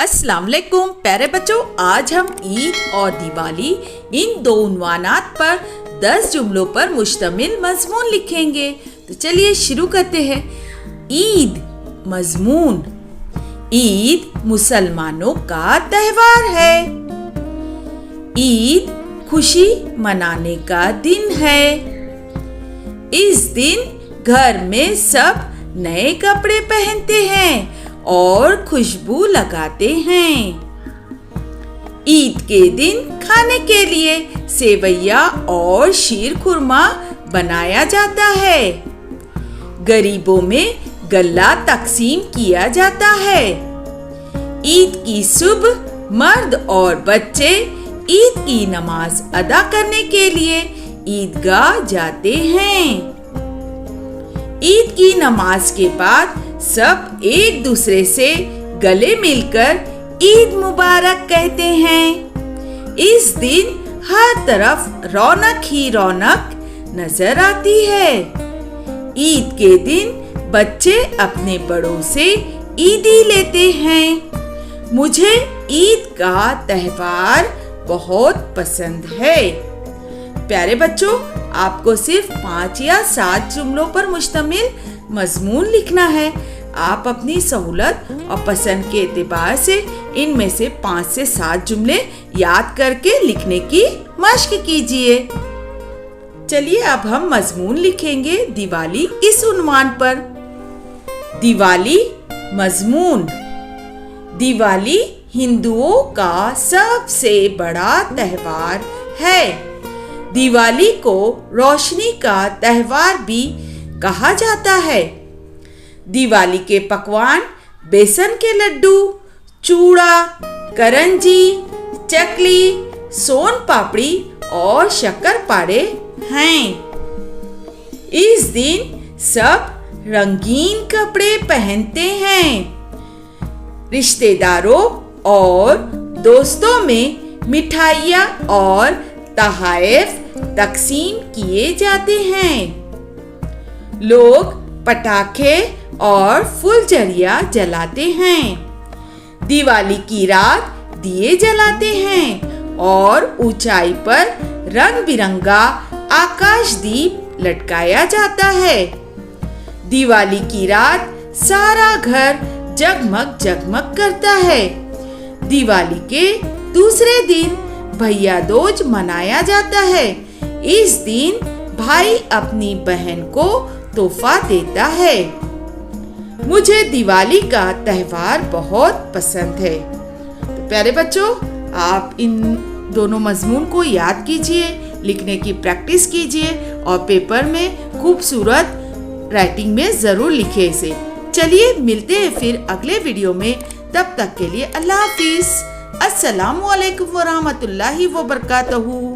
अस्सलाम वालेकुम प्यारे बच्चों, आज हम ईद और दिवाली इन दो उन्वानात पर 10 जुमलों पर मुश्तमिल मजमून लिखेंगे। तो चलिए शुरू करते हैं। ईद मजमून। ईद मुसलमानों का त्योहार है। ईद खुशी मनाने का दिन है। इस दिन घर में सब नए कपड़े पहनते हैं और खुशबू लगाते हैं। ईद के दिन खाने के लिए सेवैया और शीर खुरमा बनाया जाता है। गरीबों में गल्ला तकसीम किया जाता है। ईद की सुबह मर्द और बच्चे ईद की नमाज अदा करने के लिए ईदगाह जाते हैं। ईद की नमाज के बाद सब एक दूसरे से गले मिलकर ईद मुबारक कहते हैं। इस दिन हर तरफ रौनक ही रौनक नजर आती है। ईद के दिन बच्चे अपने बड़ों से ईदी लेते हैं। मुझे ईद का त्योहार बहुत पसंद है। प्यारे बच्चों, आपको सिर्फ 5 या 7 जुमलों पर मुश्तमिल मजमून लिखना है। आप अपनी सहूलत और पसंद के एतबार से इनमें से 5 से 7 जुमले याद करके लिखने की मश्क कीजिए। चलिए अब हम मजमून लिखेंगे दिवाली इस उन्वान पर। दिवाली मजमून। दिवाली हिंदुओं का सबसे बड़ा त्योहार है। दिवाली को रोशनी का त्योहार भी कहा जाता है। दिवाली के पकवान बेसन के लड्डू, चूड़ा, करंजी, चकली, सोन पापड़ी और शक्करपारे हैं। इस दिन सब रंगीन कपड़े पहनते हैं। रिश्तेदारों और दोस्तों में मिठाइयाँ और तोहफे तकसीम किए जाते हैं। लोग पटाखे और फुलझड़ियाँ जलाते हैं। दिवाली की रात दिए जलाते हैं और ऊंचाई पर रंग बिरंगा आकाशदीप लटकाया जाता है। दिवाली की रात सारा घर जगमग जगमग करता है। दिवाली के दूसरे दिन भैया दूज मनाया जाता है। इस दिन भाई अपनी बहन को तोहफा देता है। मुझे दिवाली का त्योहार बहुत पसंद है। तो प्यारे बच्चों, आप इन दोनों मजमून को याद कीजिए, लिखने की प्रैक्टिस कीजिए और पेपर में खूबसूरत राइटिंग में ज़रूर लिखिए इसे। चलिए मिलते हैं फिर अगले वीडियो में। तब तक के लिए अल्लाह हाफिज़। अस्सलामु अलैकुम वरहमतुल्लाहि वबरकातुहू।